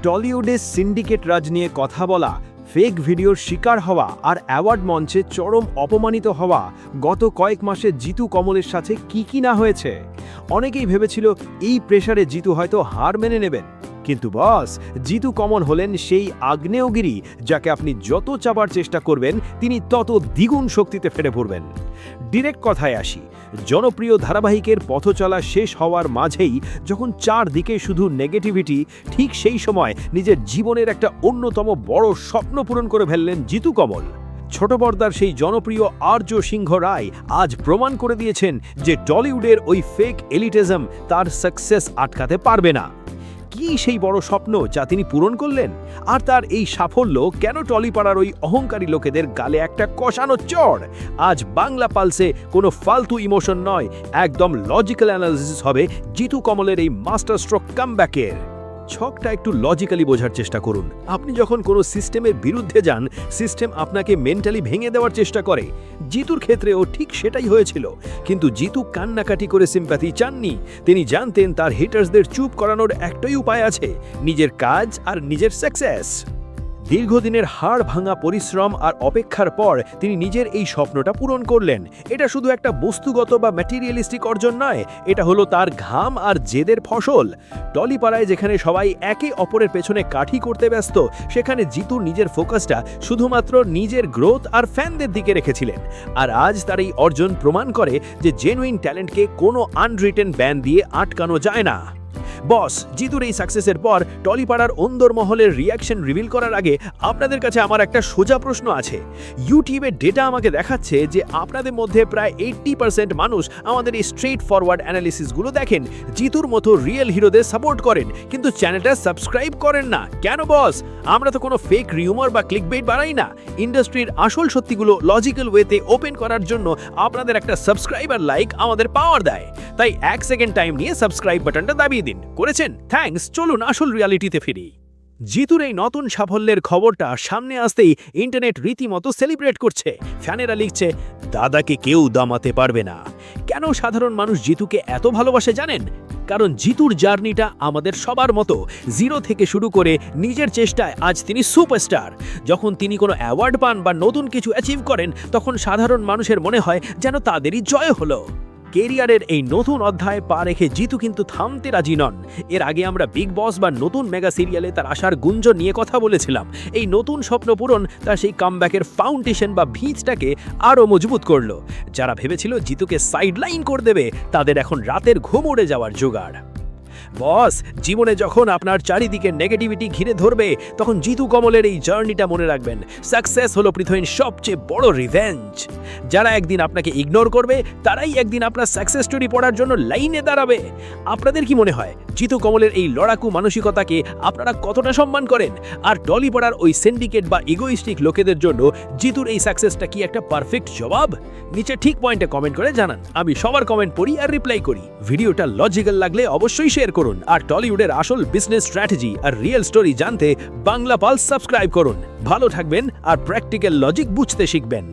টলিউডে syndicate রাজ নিয়ে কথা বলা, ফেক ভিডিওর শিকার হওয়া আর অ্যাওয়ার্ড মঞ্চে চরম অপমানিত হওয়া গত কয়েক মাসে জিতু কমলের সাথে কি না হয়েছে। অনেকেই ভেবেছিল এই প্রেসারে জিতু হয়তো হার মেনে নেবেন, কিন্তু বস, জিতু কমল হলেন সেই আগ্নেয়গিরি যাকে আপনি যত চাবার চেষ্টা করবেন তিনি তত দ্বিগুণ শক্তিতে ফেটে পড়বেন। ডিরেক্ট কথায় আসি, জনপ্রিয় ধারাবাহিকের পথচলা শেষ হওয়ার মাঝেই যখন চারদিকে শুধু নেগেটিভিটি, ঠিক সেই সময় নিজের জীবনের একটা অন্যতম বড় স্বপ্ন পূরণ করে ফেললেন জিতু কমল। ছোট পর্দার সেই জনপ্রিয় আর্য সিংহ রায় আজ প্রমাণ করে দিয়েছেন যে টলিউডের ওই ফেক এলিটিজম তার সাকসেস আটকাতে পারবে না। কি সেই বড় স্বপ্ন যা তিনি পূরণ করলেন, আর তার এই সাফল্য কেন টলিপাড়ার ওই অহংকারী লোকেদের গালে একটা কষানো চড়? আজ বাংলা পালসে কোনো ফালতু ইমোশন নয়, একদম লজিক্যাল অ্যানালিসিস হবে জিতু কমলের এই মাস্টার স্ট্রোক কামব্যাকের। ছকটা একটু লজিক্যালি বোঝার চেষ্টা করুন। আপনি যখন কোনো সিস্টেমের বিরুদ্ধে যান, সিস্টেম আপনাকে মেন্টালি ভেঙে দেওয়ার চেষ্টা করে। জিতুর ক্ষেত্রেও ঠিক সেটাই হয়েছিল, কিন্তু জিতু কান্নাকাটি করে সিম্প্যাথি চাননি। তিনি জানতেন তার হিটার্সদের চুপ করানোর একটাই উপায় আছে, নিজের কাজ আর নিজের সাকসেস। দীর্ঘদিনের হাড় ভাঙা পরিশ্রম আর অপেক্ষার পর তিনি নিজের এই স্বপ্নটা পূরণ করলেন। এটা শুধু একটা বস্তুগত বা ম্যাটেরিয়ালিস্টিক অর্জন নয়, এটা হলো তার ঘাম আর জেদের ফসল। টলিপাড়ায় যেখানে সবাই একে অপরের পেছনে কাঠি করতে ব্যস্ত, সেখানে জিতু নিজের ফোকাসটা শুধুমাত্র নিজের গ্রোথ আর ফ্যানদের দিকে রেখেছিলেন। আর আজ তার এই অর্জন প্রমাণ করে যে জেনুইন ট্যালেন্টকে কোনো আনরিটেন ব্যান দিয়ে আটকানো যায় না। বস, জিতুর এই সাকসেসের পর টলিপাড়ার অন্দরমহলের রিয়াকশন রিভিল করার আগে আপনাদের কাছে আমার একটা সোজা প্রশ্ন আছে। ইউটিউবের ডেটা আমাকে দেখাচ্ছে যে আপনাদের মধ্যে প্রায় 80% মানুষ আমাদের এই স্ট্রেট ফরওয়ার্ড অ্যানালিসিসগুলো দেখেন, জিতুর মতো রিয়েল হিরোদের সাপোর্ট করেন, কিন্তু চ্যানেলটা সাবস্ক্রাইব করেন না কেন? বস, আমরা তো কোনো ফেক রিউমার বা ক্লিকবেট বানাই না। ইন্ডাস্ট্রির আসল সত্যিগুলো লজিক্যাল ওয়েতে ওপেন করার জন্য আপনাদের একটা সাবস্ক্রাইব আর লাইক আমাদের পাওয়ার দেয়। তাই 1 সেকেন্ড টাইম নিয়ে সাবস্ক্রাইব বাটনটা দাবিয়ে দিন। করেছেন? থ্যাঙ্কস। চলুন আসল রিয়ালিটিতে ফিরি। জিতুর এই নতুন সাফল্যের খবরটা সামনে আসতেই ইন্টারনেট রীতিমতো সেলিব্রেট করছে। ফ্যানেরা লিখছে, দাদাকে কেউ দামাতে পারবে না। কেন সাধারণ মানুষ জিতুকে এত ভালোবাসে জানেন? কারণ জিতুর জার্নিটা আমাদের সবার মতো, জিরো থেকে শুরু করে নিজের চেষ্টায় আজ তিনি সুপারস্টার। যখন তিনি কোনো অ্যাওয়ার্ড পান বা নতুন কিছু অ্যাচিভ করেন, তখন সাধারণ মানুষের মনে হয় যেন তাদেরই জয় হলো। কেরিয়ারের এই নতুন অধ্যায়ে পা রেখে জিতু কিন্তু থামতে রাজি নন। এর আগে আমরা বিগ বস বা নতুন মেগা সিরিয়ালে তার আসার গুঞ্জন নিয়ে কথা বলেছিলাম। এই নতুন স্বপ্ন পূরণ তার সেই কামব্যাকের ফাউন্ডেশন বা ভিতটাকে আরও মজবুত করলো। যারা ভেবেছিল জিতুকে সাইডলাইন করে দেবে, তাদের এখন রাতের ঘুম উড়ে যাওয়ার জোগাড়। বস, জীবনে যখন আপনার চারিদিকে নেগেটিভিটি ঘিরে ধরবে, তখন জিতু কমলের এই জার্নিটা মনে রাখবেন। সাকসেস হলো পৃথিবীর সবচেয়ে বড় রিভেঞ্জ। যারা একদিন আপনাকে ইগনোর করবে, তারাই একদিন আপনার সাকসেস স্টোরি পড়ার জন্য লাইনে দাঁড়াবে। আপনাদের কি মনে হয় জিতু কমলের এই লড়াকু মানসিকতাকে আপনারা কতটা সম্মান করেন? আর টলিপাড়ার ওই সিন্ডিকেট বা ইগোইস্টিক লোকেদের জন্য জিতুর এই সাকসেসটা কি একটা পারফেক্ট জবাব? নিচে ঠিক পয়েন্টে কমেন্ট করে জানান। আমি সবার কমেন্ট পড়ি আর রিপ্লাই করি। ভিডিওটা লজিক্যাল লাগলে অবশ্যই শেয়ার করুন, আর টলিউডের আসল বিজনেস স্ট্র্যাটেজি আর রিয়েল স্টোরি জানতে বাংলা পালস সাবস্ক্রাইব করুন। ভালো থাকবেন আর প্র্যাকটিক্যাল লজিক বুঝতে শিখবেন।